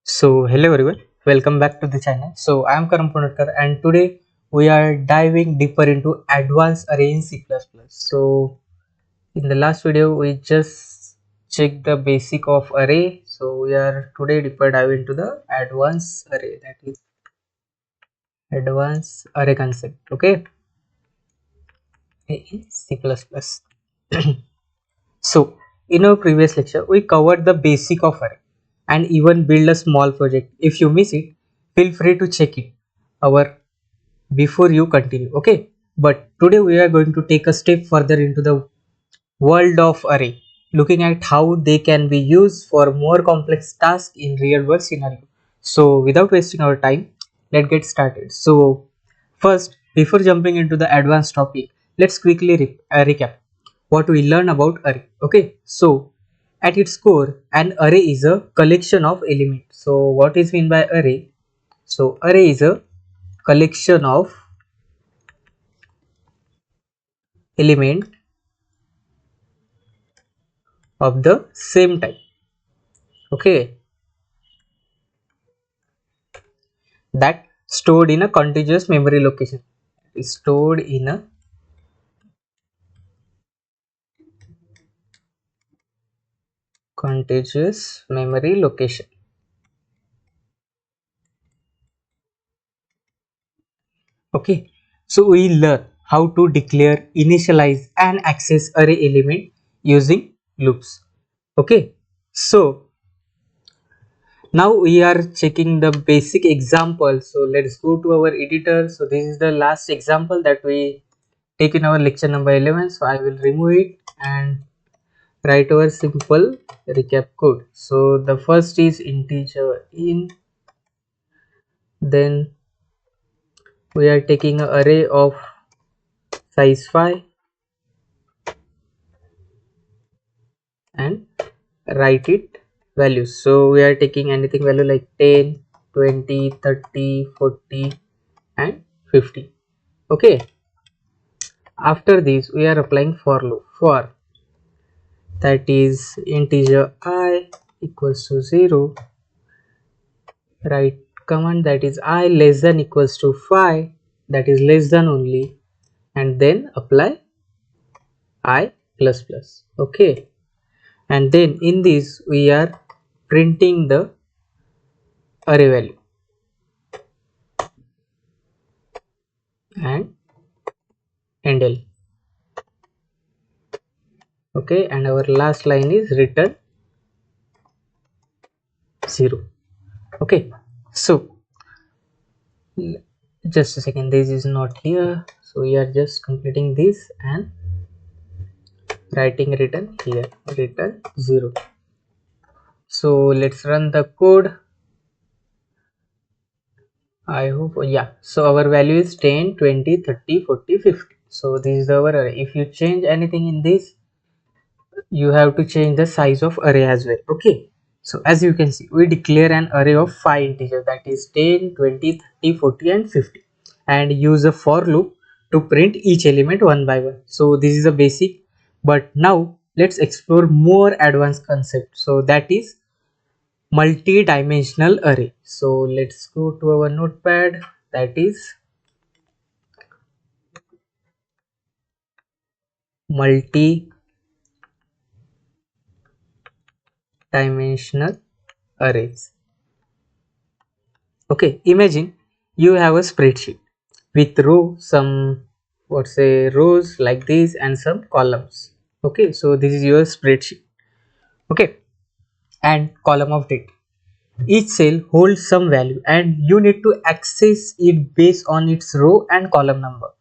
So hello everyone, welcome back to the channel. So I am Karan Punadkar and today we are diving deeper into advanced array in C++. So in the last video we just checked the basic of array. So we are today deeper dive into the advanced array, that is advanced array concept. Okay, in C++. So in our previous lecture we covered the basic of array and even build a small project. If you miss it, feel free to check it our before you continue. Okay, but today we are going to take a step further into the world of array, looking at how they can be used for more complex tasks in real world scenario. So without wasting our time, let's get started. So first, before jumping into the advanced topic, let's quickly recap what we learn about array. Okay, so at its core, an array is a collection of elements. So what is mean by array? So array is a collection of element of the same type. Okay, that stored in a contiguous memory location. Is stored in a contiguous memory location. Okay, so we learn how to declare, initialize and access array element using loops. Okay, so now we are checking the basic example. So let's go to our editor. So this is the last example that we take in our lecture number 11. So I will remove it and write our simple recap code. So the first is integer in, then we are taking an array of size 5 and write it values. So we are taking anything value like 10, 20, 30, 40 and 50. Okay, after this we are applying for loop. For that is integer I equals to 0, write command that is I less than equals to 5, that is less than only, and then apply I plus plus. Okay, and then in this we are printing the array value and handle. Okay, and our last line is return 0. Okay, so just a second, this is not here, so we are just completing this and writing return here, return 0. So let's run the code. I hope, yeah, so our value is 10, 20, 30, 40, 50. So this is our array. If you change anything in this, you have to change the size of array as well. Okay, so as you can see, we declare an array of 5 integers, that is 10, 20, 30, 40 and 50, and use a for loop to print each element one by one. So this is a basic, but now let's explore more advanced concept. So that is multi-dimensional array. So let's go to our notepad, that is multi-dimensional arrays. Okay, imagine you have a spreadsheet with some what say rows like this and some columns. Okay, so this is your spreadsheet. Okay, and column of data. Each cell holds some value and you need to access it based on its row and column number.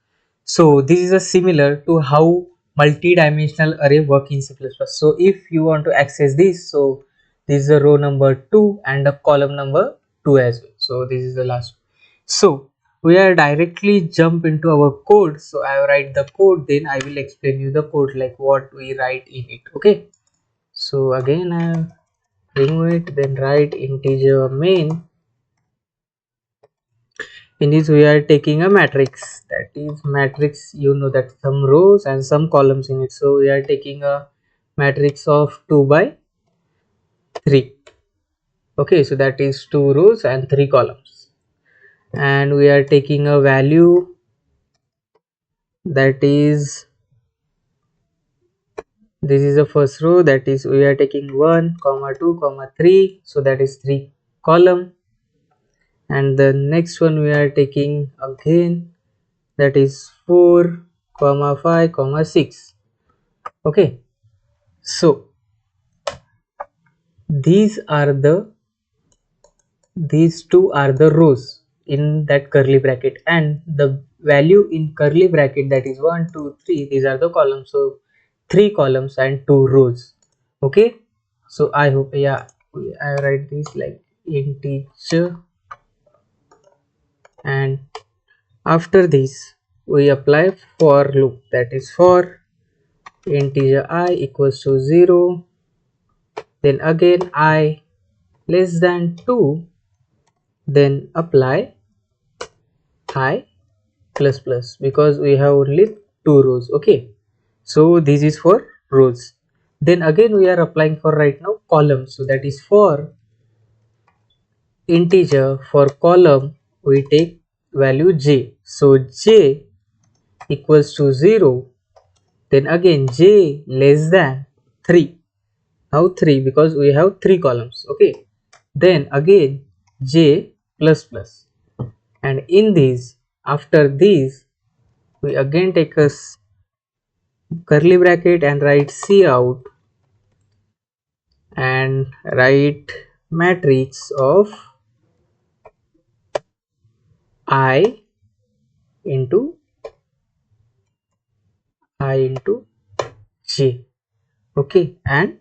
So this is a similar to how multi-dimensional array work in C++. So if you want to access this, so this is the row number 2 and the column number 2 as well. So this is the last. So we are directly jump into our code. So I write the code, then I will explain you the code like what we write in it. Okay. So again I remove it, then write integer main. In this we are taking a matrix, that is matrix, you know that some rows and some columns in it. So we are taking a matrix of 2 by 3. Okay, so that is 2 rows and 3 columns, and we are taking a value that is, this is the first row, that is we are taking 1 comma 2 comma 3, so that is 3 column, and the next one we are taking again, that is 4 comma 5 comma 6. Okay, so these are the, these two are the rows in that curly bracket, and the value in curly bracket, that is 1 2 3, these are the columns. So 3 columns and 2 rows. Okay, so I hope, yeah, I write this like integer, and after this we apply for loop, that is for integer I equals to 0, then again I less than 2, then apply I plus plus, because we have only 2 rows. Okay, so this is for rows. Then again we are applying for right now columns, so that is for integer, for column we take value j, so j equals to 0, then again j less than 3, now 3 because we have 3 columns. Okay, then again j plus plus, and in this, after this, we again take a curly bracket and write C out and write matrix of I into j. Okay, and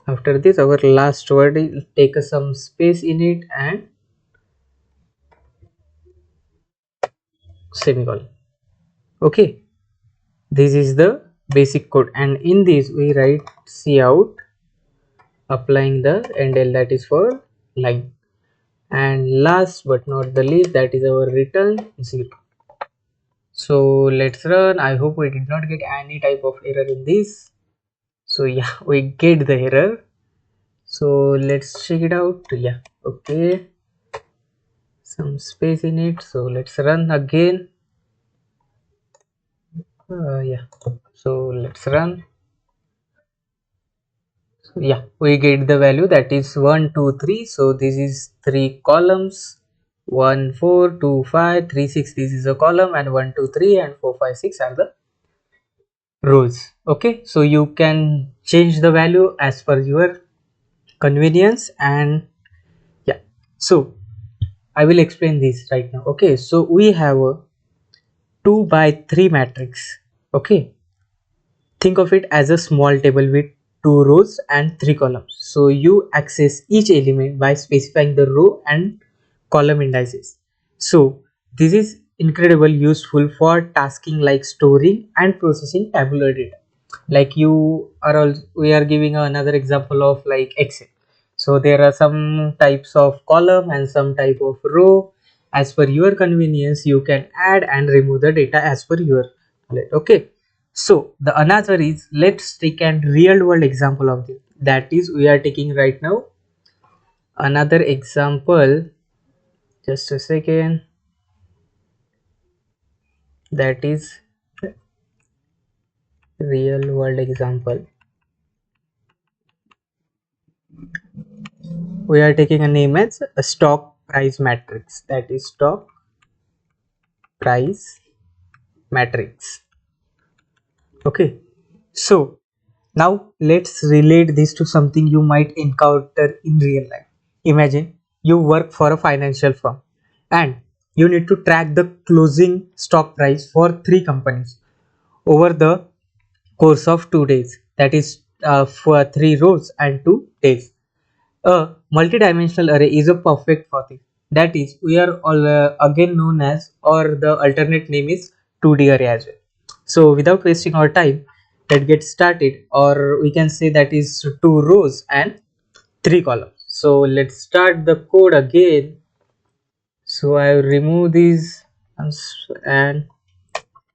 after this our last word is take some space in it and semicolon. Okay, this is the basic code, and in this we write C out applying the endl, that is for line, and last but not the least, that is our return 0. So let's run. I hope we did not get any type of error in this. So yeah, we get the error, so let's check it out. Yeah, okay, some space in it, so let's run again. Yeah, so let's run. So yeah, we get the value, that is 1 2 3. So this is 3 columns, 1 4 2 5 3 6, this is a column, and 1 2 3 and 4 5 6 are the rows. Okay, so you can change the value as per your convenience, and yeah, so I will explain this right now. Okay, so we have a 2 by 3 matrix. Okay, think of it as a small table with 2 rows and 3 columns. So you access each element by specifying the row and column indices. So this is incredibly useful for tasking like storing and processing tabular data. Like you are also, we are giving another example of like Excel. So there are some types of column and some type of row. As per your convenience, you can add and remove the data as per your knowledge. Okay, so the another is, let's take a real world example of this. That is, we are taking right now another example. Just a second. That is real world example. We are taking a name as a stock price matrix. That is stock price matrix. Okay, so now let's relate this to something you might encounter in real life. Imagine you work for a financial firm and you need to track the closing stock price for 3 companies over the course of 2 days, that is for 3 rows and 2 days. A multidimensional array is a perfect for this. That is, we are all again known as, or the alternate name is 2D array as well. So without wasting our time, let's get started, or we can say that is 2 rows and 3 columns. So let's start the code again. So I will remove these and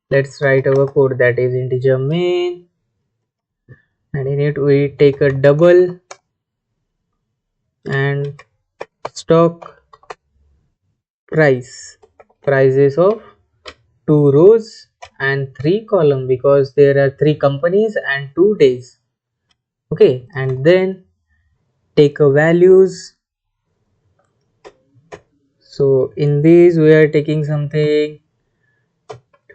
let's write our code, that is integer main, and in it we take a double stock prices of 2 rows and 3 column, because there are 3 companies and 2 days. Okay, and then take a values. So in these we are taking something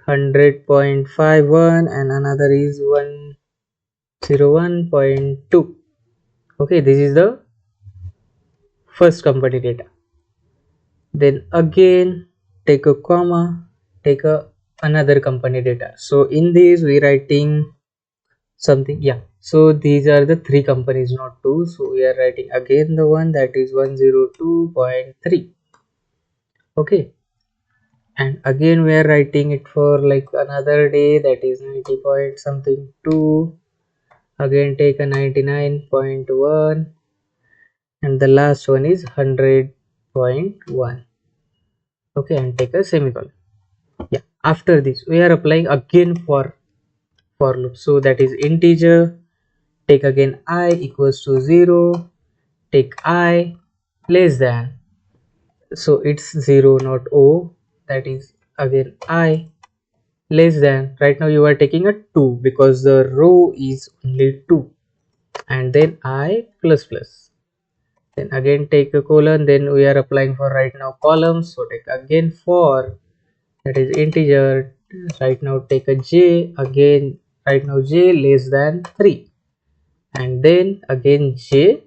100.51 and another is 101.2. Okay, this is the first company data. Then again take a comma, take a another company data. So in this we writing something, yeah, so these are the 3 companies, not 2, so we are writing again the one that is 102.3. Okay, and again we are writing it for like another day, that is 90 point something 2. Again take a 99.1 and the last one is 100.1. Okay, and take a semicolon. Yeah, after this we are applying again for loop. So that is integer, take again I equals to 0, take I less than, so it's 0 not O, that is again I less than, right now you are taking a 2 because the row is only 2, and then I plus plus, then again take a colon, then we are applying for right now columns, so take again for, that is integer, right now take a j, again right now j less than 3, and then again j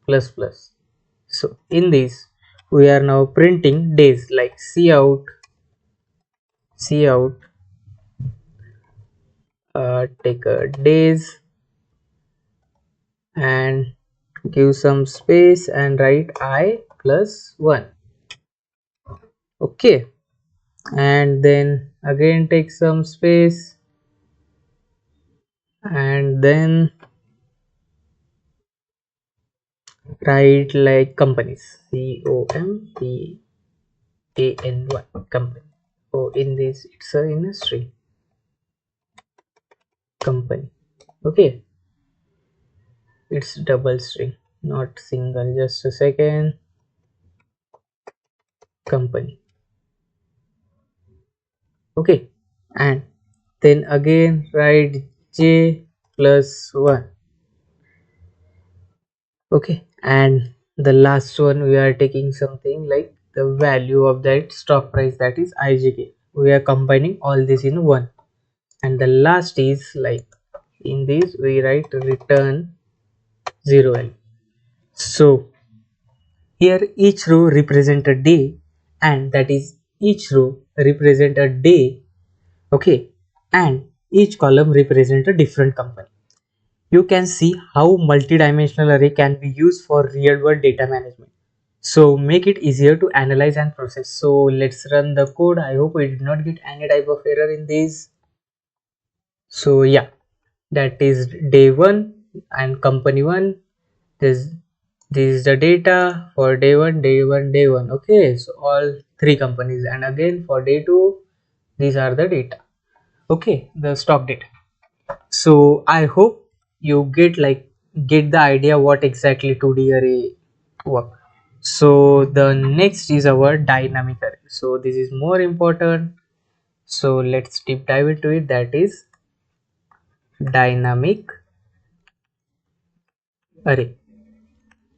plus plus. So in this we are now printing days, like cout take a days and give some space and write I plus 1. Okay, and then again take some space and then write like companies, company, company. So in this it's a in a string company. Okay, it's double string, not single, just a second, company. Okay, and then again write j plus 1. Okay, and the last one we are taking something like the value of that stock price, that is IGK. We are combining all this in one, and the last is like in this we write return 0l. So here each row represent a day, and that is each row represent a day. Okay, and each column represent a different company. You can see how multi-dimensional array can be used for real-world data management. So make it easier to analyze and process. So let's run the code. I hope we did not get any type of error in this. So yeah, that is day 1 and company 1. This is the data for day 1, day 1, day 1. Okay, so all 3 companies, and again for day 2, these are the data. Okay, the stock data. So I hope you get the idea what exactly 2D array work. So the next is our dynamic array. So this is more important. So let's deep dive into it. That is dynamic array.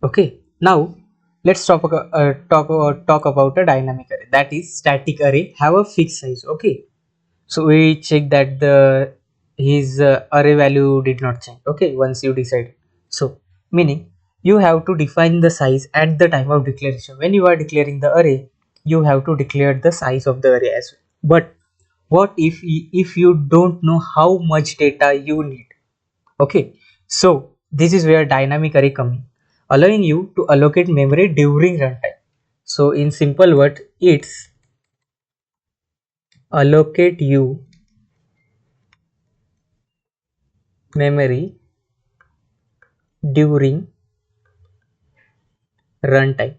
Okay. Now let's talk about a dynamic array. That is static array have a fixed size. Okay. So we check that the his array value did not change. Okay, once you decide. So meaning you have to define the size at the time of declaration. When you are declaring the array, you have to declare the size of the array as well. But what if you don't know how much data you need? Okay, so this is where dynamic array comes in, allowing you to allocate memory during runtime. So in simple words, it's allocate you memory during runtime.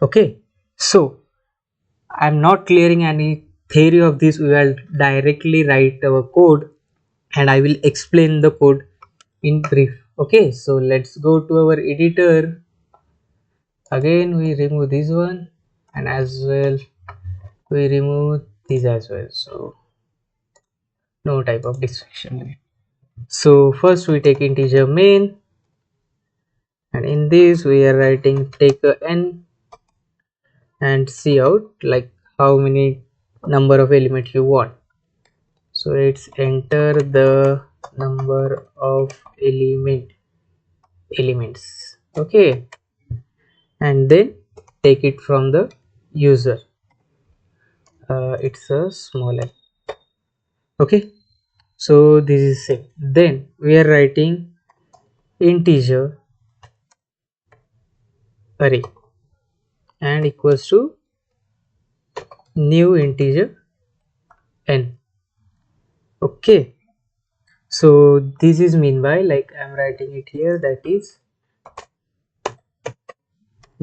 Okay, so I'm not clearing any theory of this. We will directly write our code and I will explain the code in brief. Okay, so let's go to our editor Again we remove this one, and as well we remove these as well, so no type of distraction. So first we take integer main, and in this we are writing take a n and see out like how many number of element you want. So it's enter the number of elements, okay, and then take it from the user. It's a small n, okay. So this is same. Then we are writing integer array and equals to new integer n, okay. So this is mean by like I'm writing it here, that is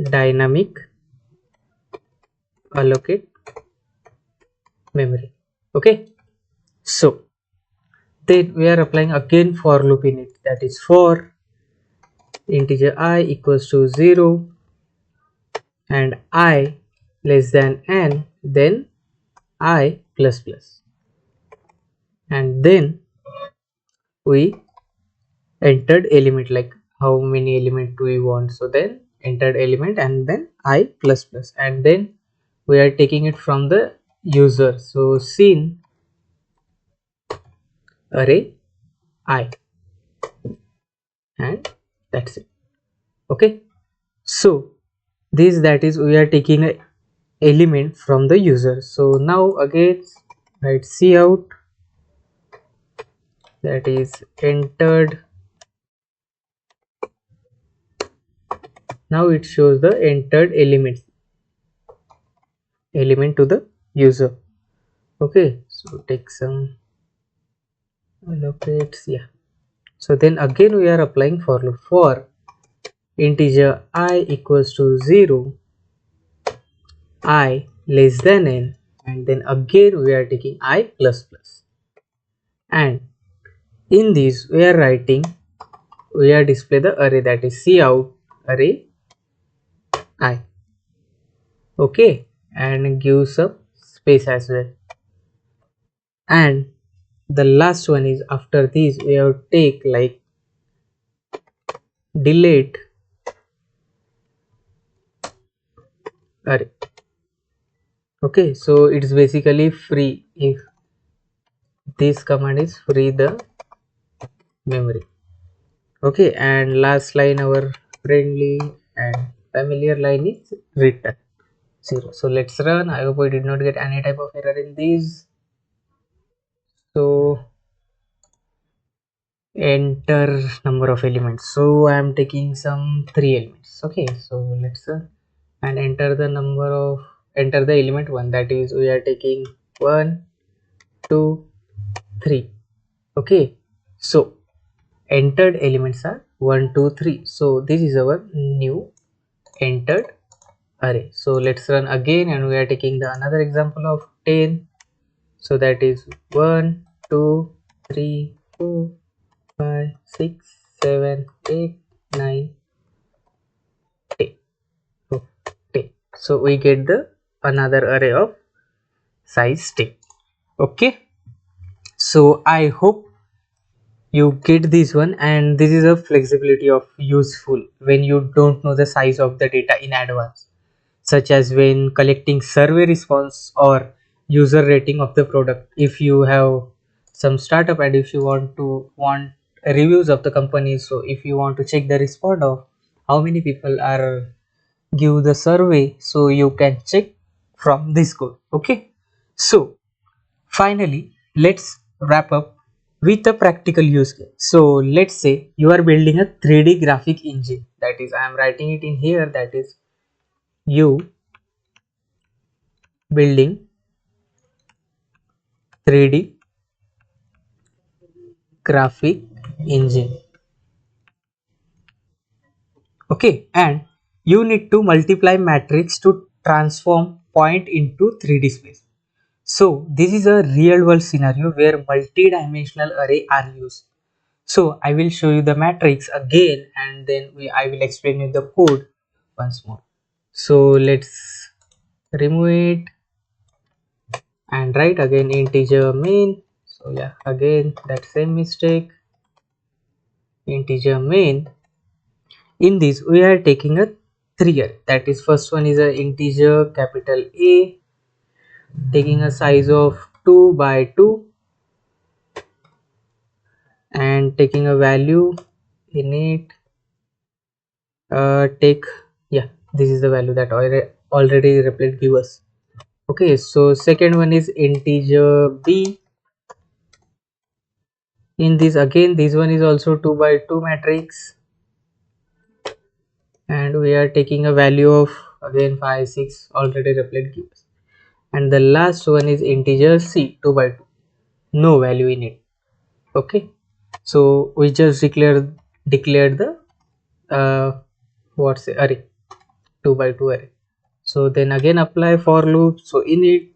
dynamic allocate memory, okay. So then we are applying again for loop in it, that is for integer I equals to 0 and I less than n, then I plus plus, and then we entered element like how many element do we want, so then entered element and then I plus plus, and then we are taking it from the user, so scene array I, and that's it, okay. So this, that is we are taking a element from the user. So now again write cout, that is entered. Now it shows the entered element to the user, okay. So take some allocates, yeah. So then again we are applying for loop for integer I equals to 0, I less than n, and then again we are taking I plus plus, and in this we are writing, we are display the array, that is cout array I, okay, and give some space as well. And the last one is after this we have take like delete array, okay. So it's basically free, if this command is free the memory, okay. And last line, our friendly and familiar line is return 0. So let's run. I hope we did not get any type of error in these. So enter number of elements, so I am taking some 3 elements, okay. So let's and enter the element 1, that is we are taking 1 2 3, okay. So entered elements are 1 2 3, so this is our new entered array. So let's run again, and we are taking the another example of 10. So that is 1 2 3 4 5 6 7 8 9 10, okay. So we get the another array of size 10, okay. So I hope you get this one, and this is a flexibility of useful when you don't know the size of the data in advance, such as when collecting survey response or user rating of the product. If you have some startup and if you want reviews of the company, so if you want to check the response of how many people are give the survey, so you can check from this code, okay. So finally let's wrap up with a practical use case. So let's say you are building a 3D graphic engine, that is I am writing it in here, that is you building 3D graphic engine, okay. And you need to multiply matrix to transform point into 3D space. So this is a real world scenario where multi-dimensional array are used. So I will show you the matrix again, and then I will explain you the code once more. So let's remove it and write again integer main. So yeah, again that same mistake, integer main. In this we are taking a 3 here, that is first one is a integer capital A, taking a size of 2 by 2 and taking a value in it. Take, yeah, this is the value that already replit give us. Okay, so second one is integer B. In this again, this one is also 2 by 2 matrix and we are taking a value of again 5 6 already replit gives. And the last one is integer C, 2 by 2, no value in it. Okay, so we just declared the what's the array, 2 by 2 array. So then again apply for loop. So in it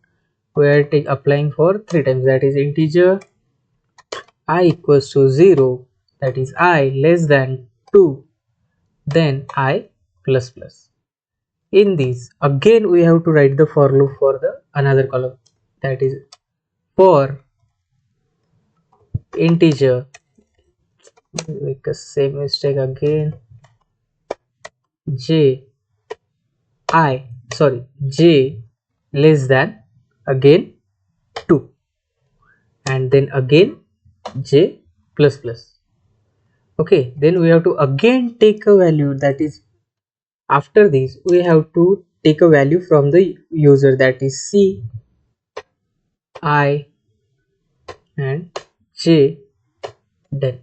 we are applying for 3 times, that is integer I equals to 0, that is I less than 2, then I plus plus. In this again we have to write the for loop for the another column, that is for integer, make a same mistake again, j I sorry j less than again 2 and then again j plus plus. Okay, then we have to again take a value, that is after this we have to take a value from the user, that is c I and j, then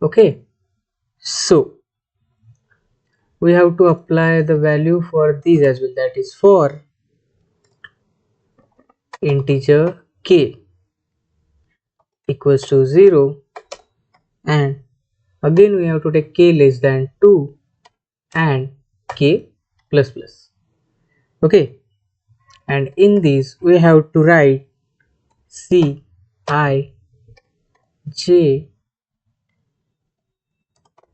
okay, so we have to apply the value for these as well, that is for integer k equals to 0 and again we have to take k less than 2 and k plus plus. Okay, and in this we have to write c I j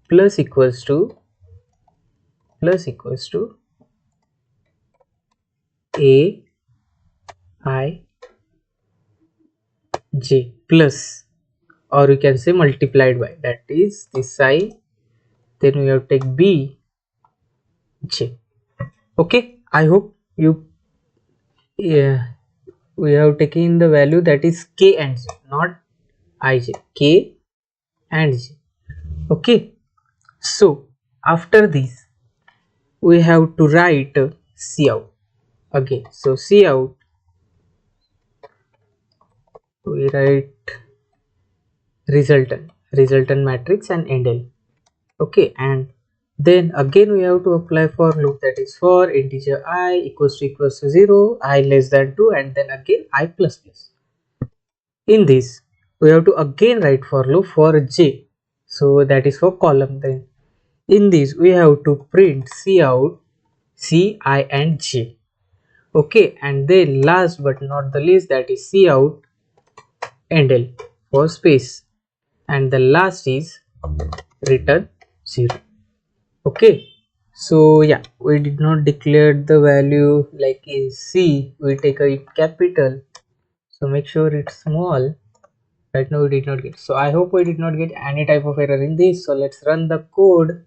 plus equals to a I j plus, or you can say multiplied by, that is this I, then we have to take b j. Okay, I hope you, yeah, we have taken the value that is k and j, not ij, k and j. Okay, so after this we have to write cout again. So cout we write resultant matrix and endl. Okay, and then again we have to apply for loop, that is for integer I equals to 0, I less than 2 and then again I plus plus. In this we have to again write for loop for j, so that is for column. Then in this we have to print cout c I and j. Okay, and then last but not the least, that is cout endl for space, and the last is return 0. Okay, so yeah, we did not declare the value like in c we take a capital, so make sure it's small. Right now we did not get, so I hope we did not get any type of error in this. So let's run the code.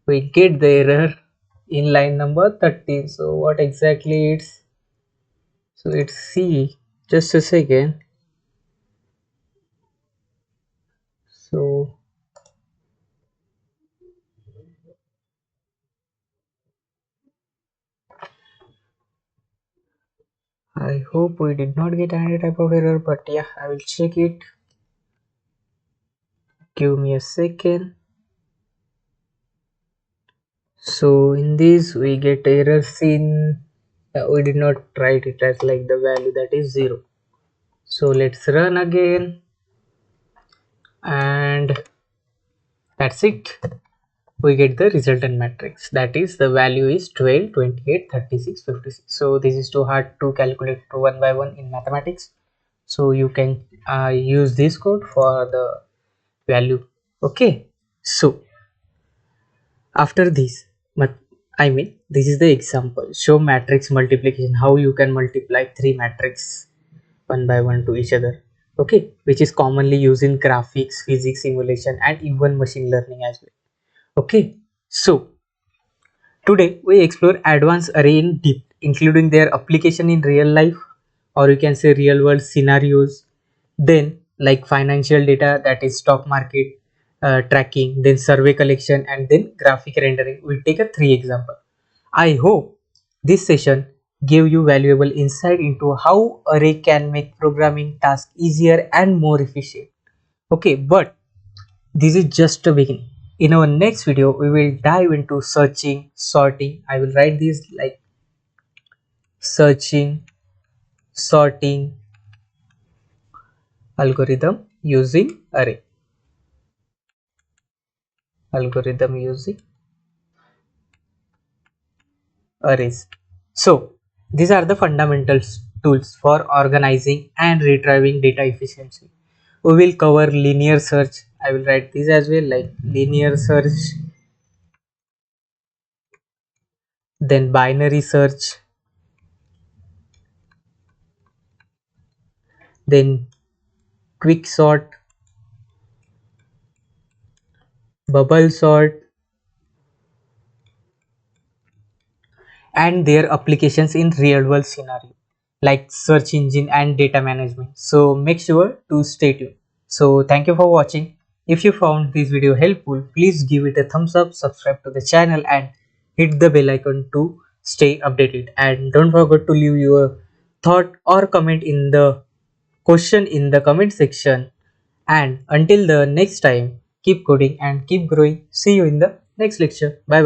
We get the error in line number 13. So what exactly it's, so it's c, just a second. So I hope we did not get any type of error, but yeah, I will check it. Give me a second. So in this we get errors in, we did not write it as like the value that is 0. So let's run again and that's it. We get the resultant matrix, that is the value is 12 28 36 56. So this is too hard to calculate one by one in mathematics, so you can use this code for the value. Okay, so after this I mean, this is the example. Show matrix multiplication, how you can multiply three matrices one by one to each other. Okay, which is commonly used in graphics, physics, simulation, and even machine learning as well. Okay, so today we explore advanced array in depth, including their application in real life, or you can say real world scenarios. Then, like financial data, that is stock market tracking, then survey collection, and then graphic rendering. We take a three example. I hope this session gave you valuable insight into how array can make programming tasks easier and more efficient. Okay, but this is just a beginning. In our next video, we will dive into searching, sorting. I will write this like searching, sorting algorithm using array. Algorithm using arrays. So, these are the fundamental tools for organizing and retrieving data efficiently. We will cover linear search. I will write this as well, like linear search, then binary search, then quick sort, bubble sort, and their applications in real world scenario like search engine and data management. So make sure to stay tuned. So thank you for watching. If you found this video helpful, please give it a thumbs up, subscribe to the channel, and hit the bell icon to stay updated. And don't forget to leave your thought or comment in the question in the comment section. And until the next time, keep coding and keep growing. See you in the next lecture. Bye bye.